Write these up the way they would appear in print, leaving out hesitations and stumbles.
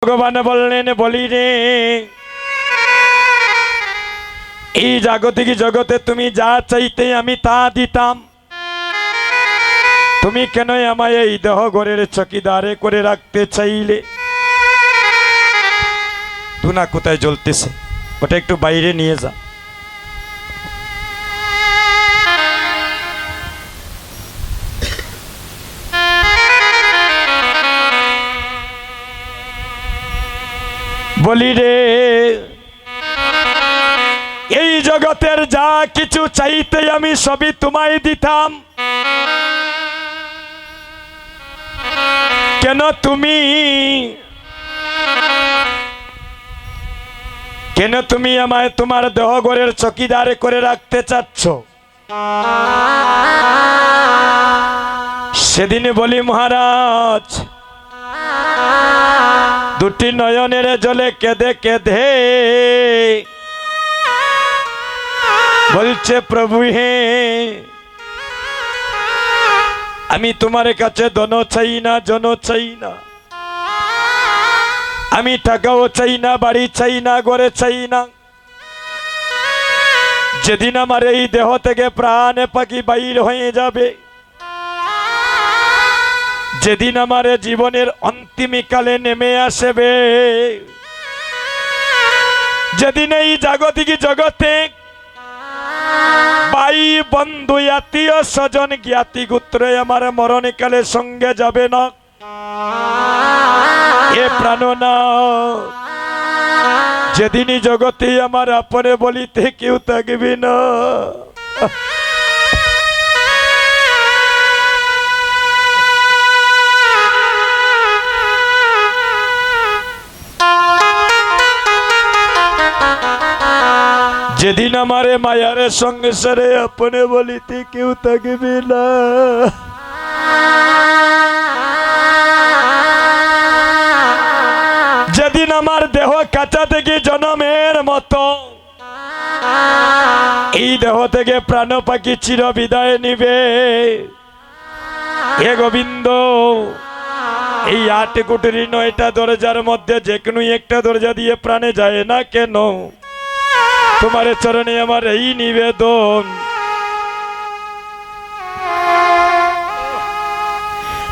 ভগবান বললেন, বলি রে, এই জাগতিক জগতে তুমি যা চাইতে আমি তা দিতাম, তুমি কেন আমায় এই দেহ ঘরের চকিদারে করে রাখতে চাইলে? ধুনা কোথায় জ্বলতেছে, ওটা একটু বাইরে নিয়ে যা। বলি রে, এই জগতের যা কিছু চাইতে আমি সবই তোমায় দিতাম, কেন তুমি আমায় তোমার দেহ ঘরের চকিদার করে রাখতে চাচ্ছ? সেদিন বলি, মহারাজ, দুটি নয়নের জলে কেঁদে কেঁদে বলছে, প্রভু হে, আমি তোমার কাছে ধন চাই না, জন চাই না, আমি টাকাও চাই না, বাড়ি চাই না, ঘরে চাই না। যেদিন আমার এই দেহ থেকে প্রাণ পাখি বাইর হয়ে যাবে, যেদিন আমার জীবনের অন্তিম কালে নেমে আসবে, যেদিন এই জাগতিক জগতে ভাই বন্ধু আত্মীয় স্বজন জ্ঞাতি গোত্র আমার মরণকালে সঙ্গে যাবে না, এ প্রাণনা, যেদিনই জগতে আমার আপনে বলিতে কেউ থাকবে না, যেদিন আমারে মায়ারে সংসারে আপনে বলিতে কেউ থাকবে না, যেদিন আমার দেহ কাঁচা থেকে জনমের মতো এই দেহ থেকে প্রাণ পাখি চির বিদায় নিবে, হে গোবিন্দ, এই 8 কোটি 9টা দরজার মধ্যে যে কোনো একটা দরজা দিয়ে প্রাণে যায় না কেন? তোমার চরণে আমার এই নিবেদন,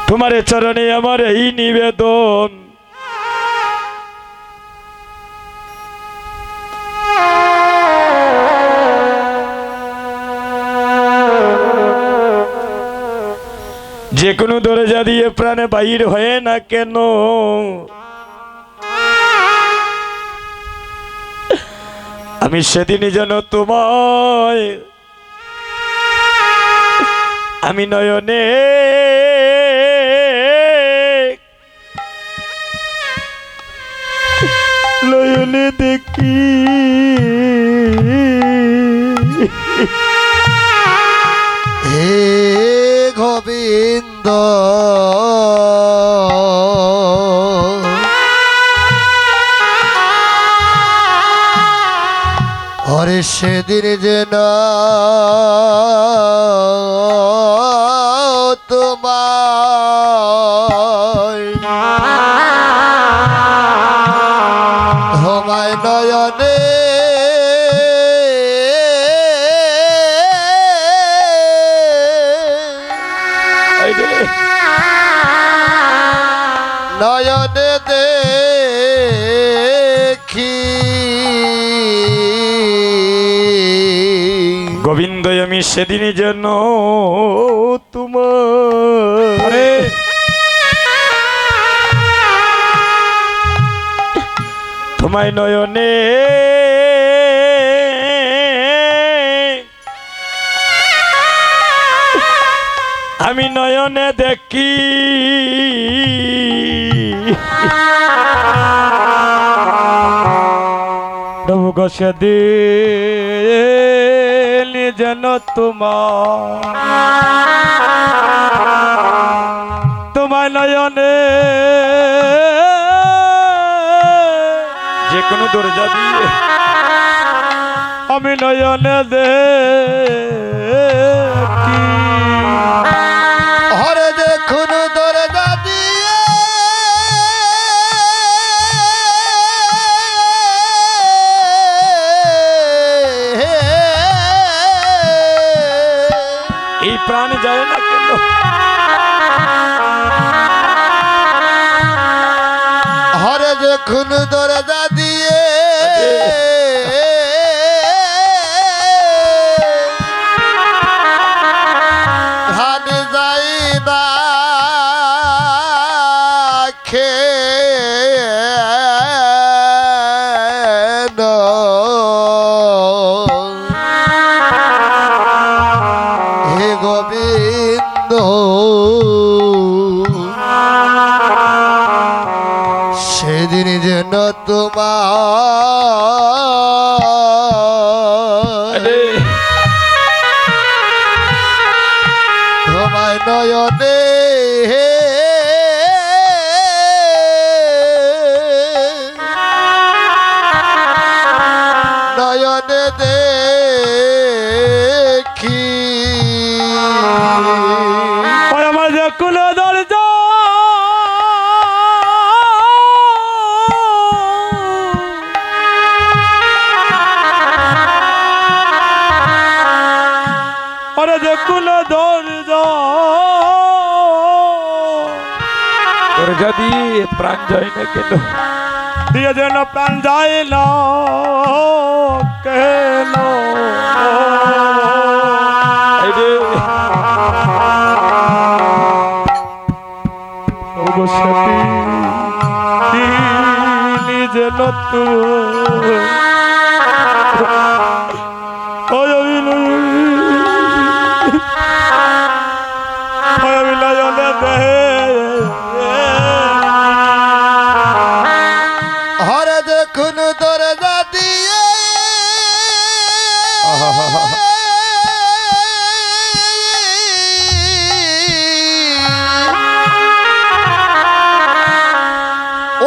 তোমার চরণে আমার এই নিবেদন, যে কোনো দরজা দিয়ে প্রাণে বাহির হয় না কেন, আমি সেদিনই যেন তোমায় আমি নয়নে নয়নে দেখি, হে গোবিন্দ, ওরে সেদিন যেন তোমায় তোমায় নয়নে নয়নে দেখি, গোবিন্দ, আমি সেদিনই যেন তোমার তোমায় নয়নে আমি নয়নে দেখি, প্রভু গো, সেদিন যেন তোমায় নয়নে যে কোনো দরজা দিয়ে আমি নয়নে দেখি, হরে দেখুন দরজা দিয়ে প্রাণ যায় না কেন? হরে যখন দরজা দিয়ে ধানে যাই না হে গোবিন্দ সেদিন যেন তোমায় নয়নে নয়নে দেখি আমার যখন দরজা দরজা দিয়ে প্রাণ যায় না কেন? দিয়ে যেন প্রাণ যায় না কেন? নিজে নতু হরে দেখুন দরজা দিয়ে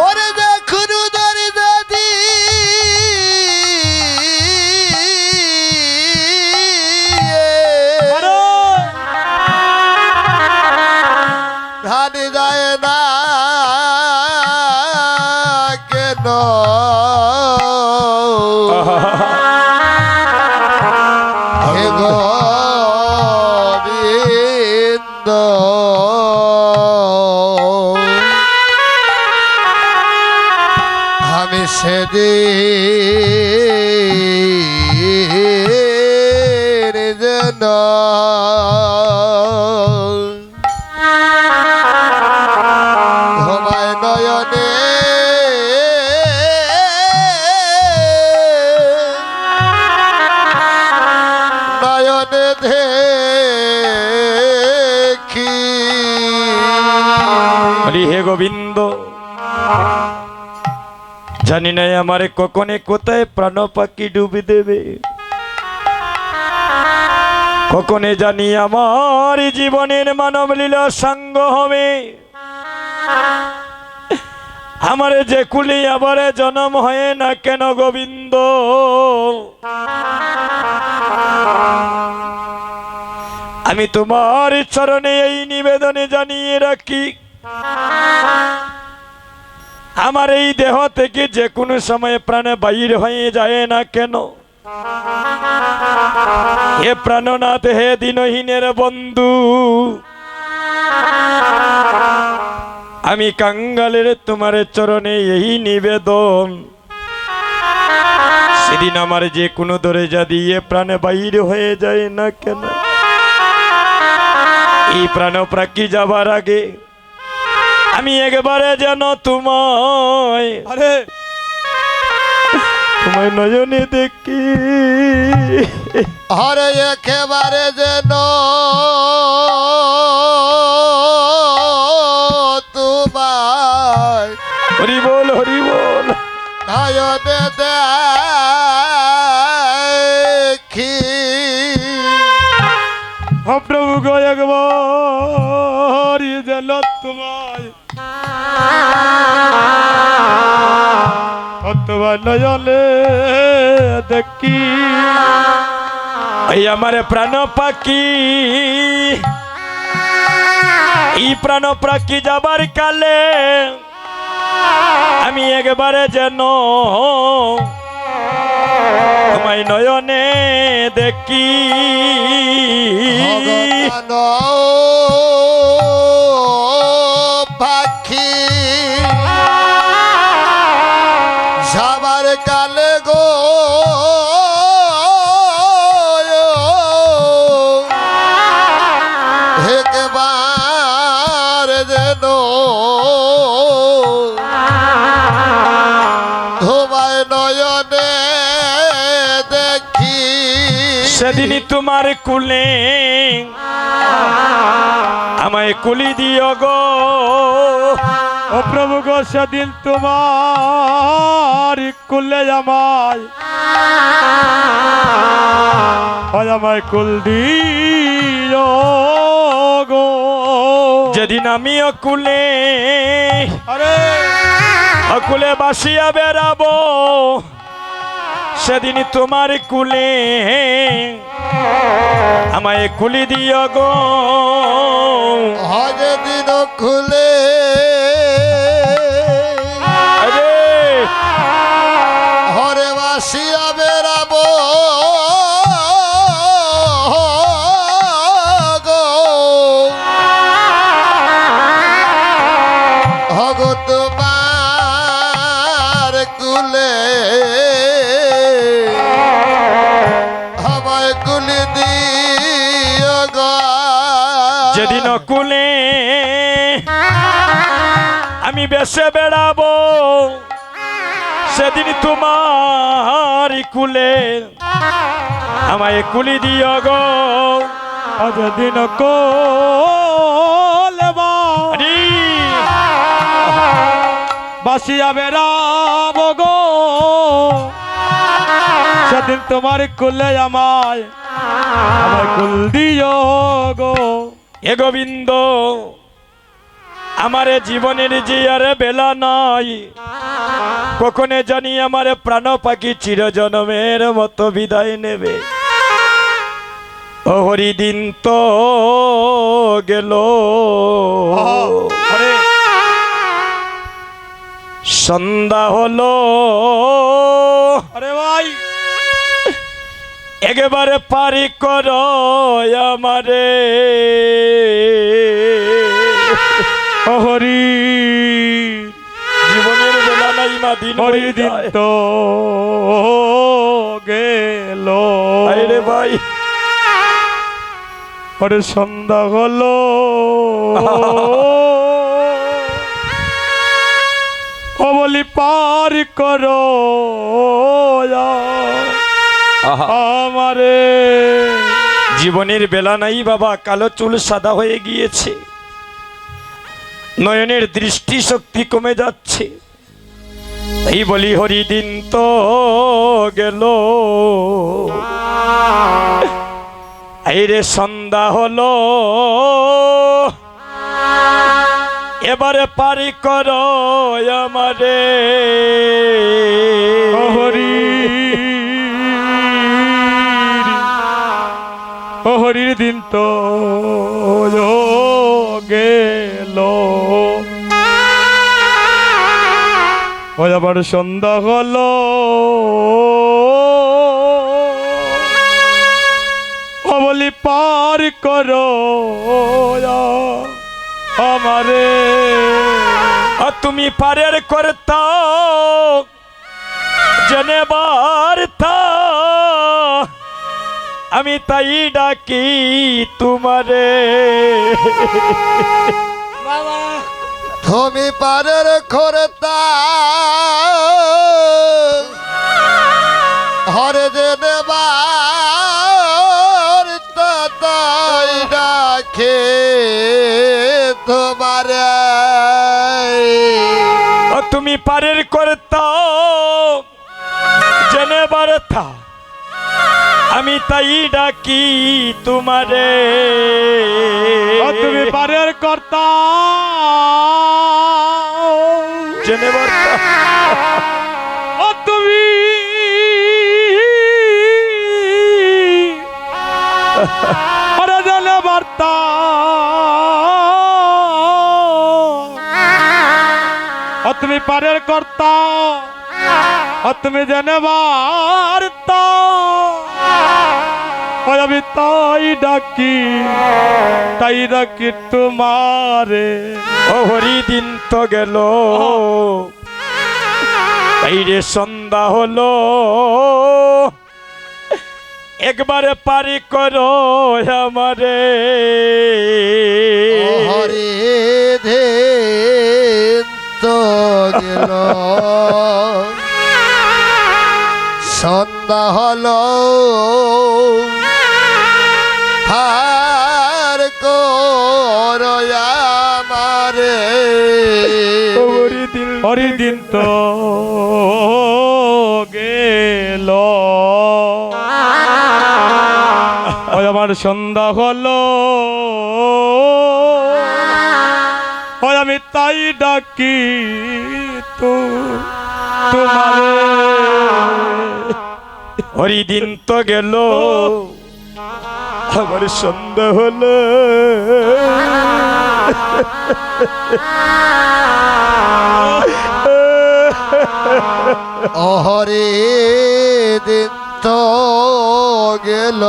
ওরে দেখুন দরজা ধানে যায় না কেন? হে গোবিন্দ আমি সেদিন যেন তোমায় নয়নে নয়নে দেখি। হে গোবিন্দ, জানি না আমারে কখনে কোথায় প্রাণ পাখি ডুবে দেবে, কখনে জানি আমার জীবনের মানব লীলা সঙ্গ হবে, আমার যে কুলি আবার জন্ম হয় না কেন গোবিন্দ। আমি তোমার চরণে এই নিবেদনে জানিয়ে রাখি, আমার এই দেহ থেকে যে কোনো সময় প্রাণ বাহির হয়ে যায় না কেন, হে প্রাণনাথ, হে দিনহীনের বন্ধু, আমি কাঙ্গালের তোমার চরণে এই নিবেদন, সেদিন আমার যে কোনো দরজা দিয়ে প্রাণ বাহির হয়ে যায় না কেন, এই প্রাণ প্রাকি যাবার আগে আমি একবারে যেন তোমায় নয়নে দেখি, হরে একেবারে যেন তোমায় হরি বল হরি বল নয়নে দেখি। প্রভু গো একবার যেন তোমায় তোমার নয়নে দেখি। এই আমার প্রাণ পাখি, এই প্রাণ পাখি যাবার কালে আমি একবারে যেন তোমায় নয়নে দেখি ভগবান পাখি সবার কালে গো একবার যেন তোমায় নয়নে দেখি সেদিনই তোমার কুলে আমায় কুলি দিও গো। ও প্রভু গো সেদিন তোমার কুলে আমায় কুল দিও গো। যেদিন আমিও কুলে আরে কুলে বাসিয়া বেড়াবো সেদিন তোমার কুলে আমায় কুলি দিও গো। হজে দিন খুলে আরে হরে বাসিয়া বেড়াবো গো। হগ তোমার কুলে আমায় কুলি দিও গো। যেদিন কুলে আমি বেসে বেড়াবো সেদিন তোমার কুলে আমায় কুলি দিও গো। যেদিন কোলে আরে বাসিয়া বেড়াবো গো সেদিন তোমার কুলে আমায় কুল দিও গো। এ গোবিন্দ আমারে জীবনের যে আর বেলা নাই, কখনে জানি আমার প্রাণ পাখি চিরজনমের মতো বিদায় নেবে। ও হরি দিন তো গেল, আরে সন্ধ্যা হলো, আরে ভাই একেবারে পারি করো আমারে। ও হরি জীবনের বেলা নাই মা, দিন হরি হয়ে দিন যায়। তো গেল, আরে ভাই ওরে সন্ধ্যা হলো, ও বলি পার করো আমারে। জীবনের বেলা নাই বাবা, কালো চুল সাদা হয়ে গিয়েছে, নয়নের দৃষ্টি শক্তি কমে যাচ্ছে। এই বলি হরি দিন তো গেল, এই রে সন্ধ্যা হলো, এবারে পারি করো আমারে। ও হরি, ও হরির দিন তো গেল, ও আবার সন্ধ্যা হলো, ও বলি পার করো আমারে। আর তুমি পারের করতা জেনেবার তা, আমি তাই ডাকি তোমারে। তুমি পারের খরতা হরে যে দেবার তাই ডাকে তোমারে। ও তুমি পারের করতা জেনেবার তা, আমি তাই ডাকি তোমারে। ও তুমি পারের কর্তা জেনেবার তা, ও তুমি আরে জানে বার্তা, ও তুমি পারের কর্তা তুমি জানে বার্তা আমি তাই ডাকি তোমারে। ও হরি দিন তো গেল এই রে সন্ধ্যা হলো একবারে পারি করো আমারে। হরে দিন তো গেল সন্ধ্যা হলো হার করো আমারে। হরি দিন তো গেল ওই আমার সন্ধ্যা হলো ওই আমি তাই ডাকি তোমারে। হরি দিন তো গেল আমার সন্ধ্যা হলো হরে দিন তো গেল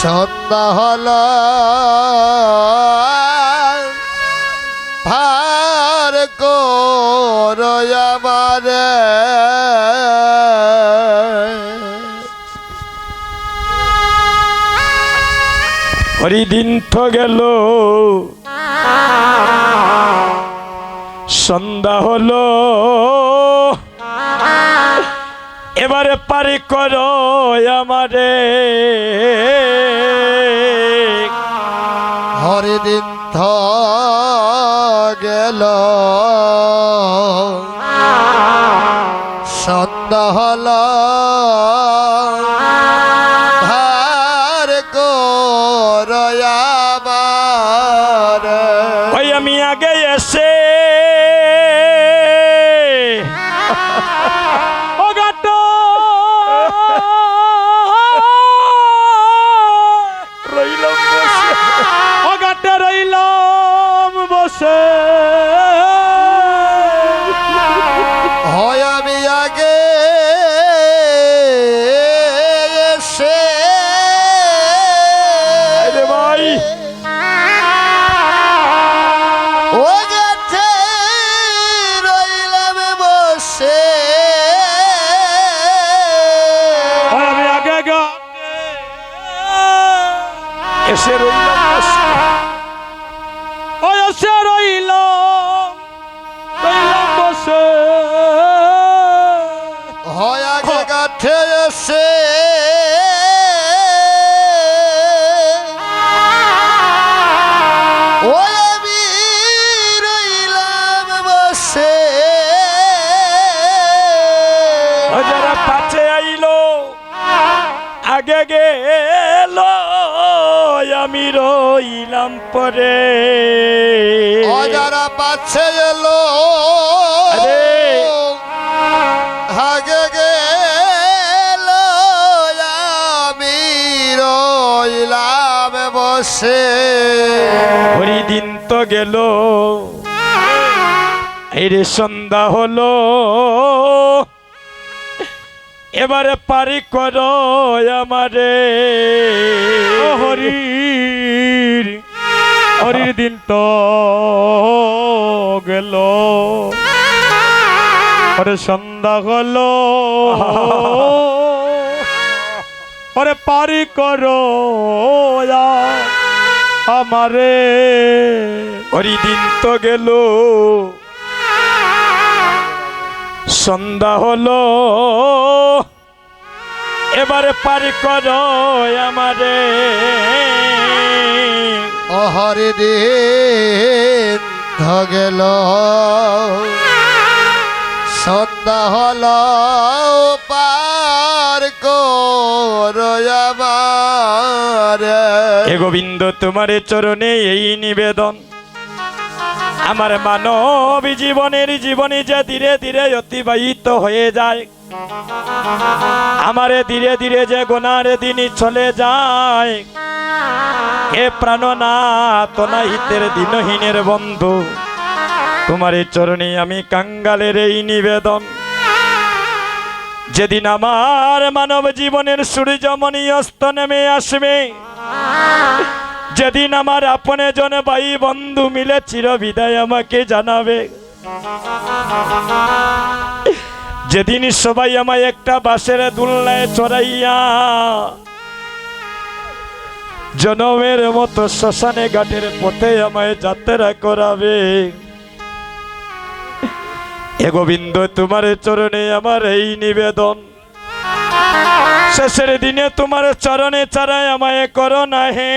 সন্ধ্যা হলো ভার করো আমারে। হরি দিন তো গেল সন্ধ্যা হলো এবারে পারি করো আমারে। হরে দিন তো গেল সন্ধ্যা হলো ভার করো আমারে। ওই আমি আগে এসে ও গাটো রইলাম বসে। ও গাটে রইলাম বসে হয় আমি আগে এসে আরে ভাই ও গাছে রইলাম বসে। ওই আমি আগে এসে রইলাম বসে। ওই এসে রইলাম বসে হয় আগে গাছে এসে ও আমি রইলাম বসে। ও যারা পাছে আইলো আগে গেল আমি রইলাম পরে। যারা পাচ্ছে এলো আরে আগে গেল আমি রইলাম বসে। হরি দিন তো গেল এই রে সন্ধ্যা হলো এবারে পারি করো আমারে। হরির দিন তো গেল ওরে সন্ধ্যা হলো ওরে পারি করো আমারে। হরি দিন তো গেল সন্ধ্যা হলো এবারে পারি করো আমারে। হরে দিন গেল সন্ধ্যা হলো পার করো আমারে। হে গোবিন্দ তোমার চরণে এই নিবেদন আমার মানব জীবনী যে ধীরে ধীরে অতিবাহিত হয়ে যায় আমারে ধীরে ধীরে যে গুনার দিনই চলে যায়। হে প্রাণনাথ অনাহিতের দিনহীনের বন্ধু তোমার এই চরণে আমি কাঙ্গালের এই নিবেদন, যেদিন আমার মানব জীবনের সূর্যমণি অস্ত নেমে আসবে, যেদিন আমার আপনে জন ভাই বন্ধু মিলে চিরবিদায় আমাকে জানাবে, যেদিন সবাই আমায় একটা বাঁশের দুলনায় চড়াইয়া জনমের মতো শ্মশানে ঘাটের পথে আমায় যাত্রা করাবে, এ গোবিন্দ তোমার চরণে আমার এই নিবেদন, শেষের দিনে তোমার চরণে ছাড়াই আমায় করো না হে,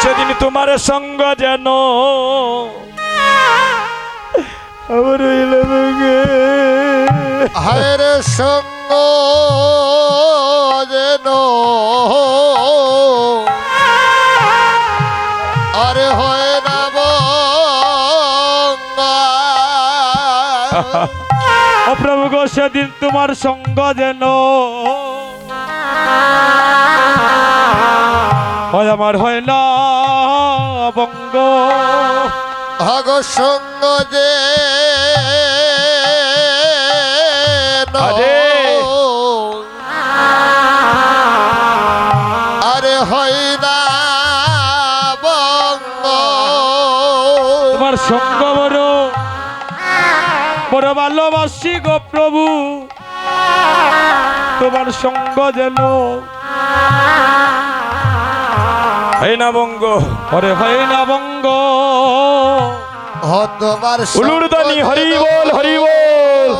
সেদিন তোমার সঙ্গ যেন আমার হায়ের সঙ্গ যেন আরে হয় না ও প্রভু গো, সেদিন তোমার সঙ্গ যেন হয় আমার হয় না বঙ্গ। ভাগ সঙ্গ যে আরে আরে হয় না বঙ্গ। তোমার সঙ্গ বড় বড় ভালোবাসি গো প্রভু, তোমার সঙ্গ যেন হয় না বঙ্গ, ওরে হয় না বঙ্গ। তোমার উলুরদানি হরি বল হরি বল।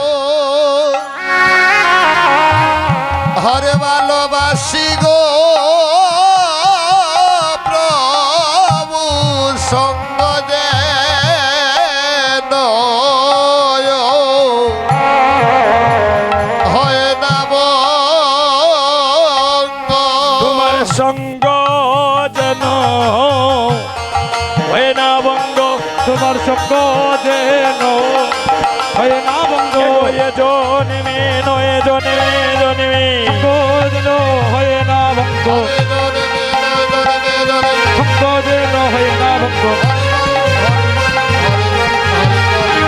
হরে ভালোবাসি গো প্রভু সঙ্গ যেন হয় না বঙ্গ। তোমার সঙ্গ যেন হয় না বঙ্গ, তোমার সঙ্গ যেন হয় না বঙ্গ। এ জন্মে নয় জন্মে জন্মে সঙ্গ যেন হয় না বঙ্গ, সঙ্গ যেন হয় না বঙ্গ।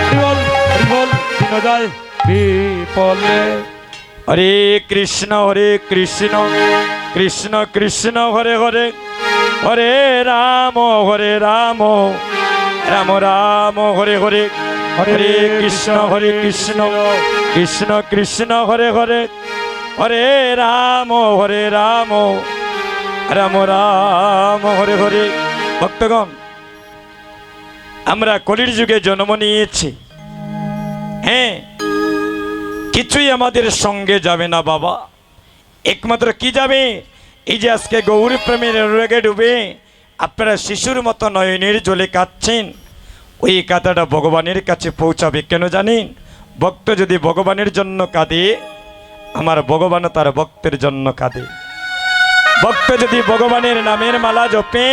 হরিবল হরিবল দিন যায় বিপলে। হরে কৃষ্ণ কৃষ্ণ কৃষ্ণ হরে হরে, হরে রাম রাম রাম হরে হরে, হরে কৃষ্ণ কৃষ্ণ কৃষ্ণ হরে হরে, হরে রাম রাম রাম হরে হরে। ভক্তগণ, আমরা কলির যুগে জন্ম নিয়েছি, হ্যাঁ, কিছুই আমাদের সঙ্গে যাবে না বাবা। একমাত্র কি যাবে, এই যে আজকে গৌরী প্রেমের রোগে ডুবে আপনারা শিশুর মতো নয়নের জলে কাঁদছেন, ওই কাঁদাটা ভগবানের কাছে পৌঁছাবে। কেন জানেন? ভক্ত যদি ভগবানের জন্য কাঁদে, আমার ভগবানও তার ভক্তের জন্য কাঁদে। ভক্ত যদি ভগবানের নামের মালা জপে,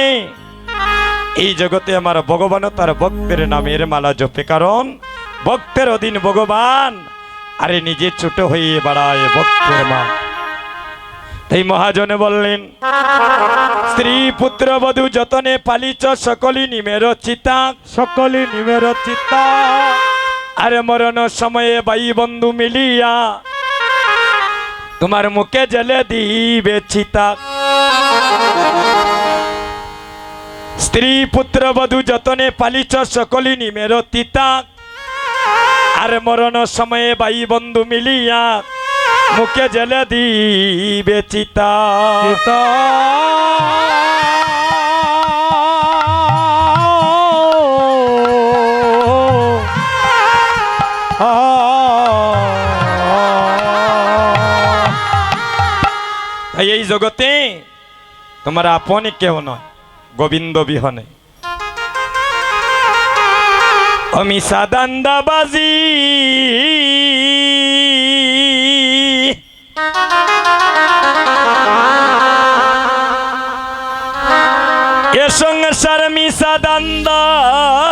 এই জগতে আমার ভগবানও তার ভক্তের নামের মালা জপে, কারণ ভক্তের অধীন ভগবান, আরে নিজে ছোট হয়ে বাড়ায় ভক্তের মা। এই মহাজনে বললেন, স্ত্রী পুত্র বধূ যতনে পালিছ সকলি নিমের চিতা, সকলি নিমের চিত্তা। আরে মরণ সময়ে ভাই বন্ধু মিলিয়া তোমার মুখে জেলে দিবে চিতা। স্ত্রী পুত্র বধূ যতনে পালিছ সকলি নিমের চিতা, আরে মরণ সময়ে ভাই বন্ধু মিলিয়া মুখে জেলে দিবে চিতা। চিতা এই জগতে তোমার আপন কেউ নয় গোবিন্দ বিহনে। আমি সাদান্দাবাজি এ সংসার মিশা দান্দাবাজি,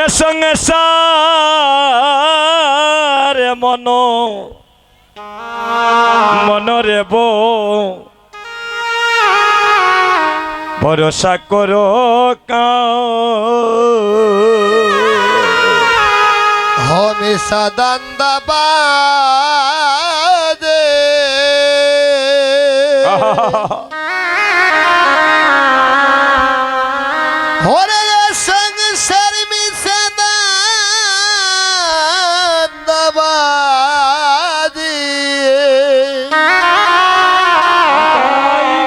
এ সংসার মন দেব ভরসা করো হমেশা দান্দাবাদে হরে সংসার মিশে দান্দাবাদে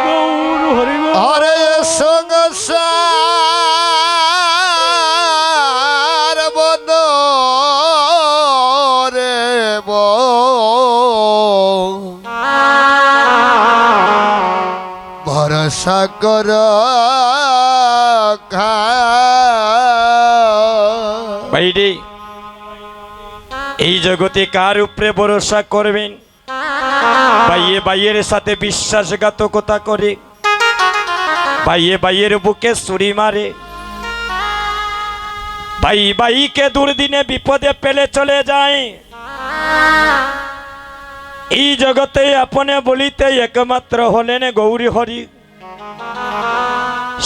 গৌর হরি গৌর। হরে সংসার বন রে ভরসা কর বাইরে এই জগতে কার উপরে ভরসা করবেন? ভাইয়ে ভাইয়ের সাথে বিশ্বাসঘাতকতা করে, ভাইয়ে ভাইয়ের বুকে ছুরি মারে, ভাই ভাইকে দুর্দিনে বিপদে ফেলে চলে যায়। এই জগতে আপনে বলিতে একমাত্র হলেন গৌরী হরি।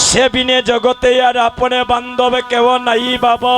সে বিনে জগতে আর আপনে বান্ধব কেউ নাই বাবা।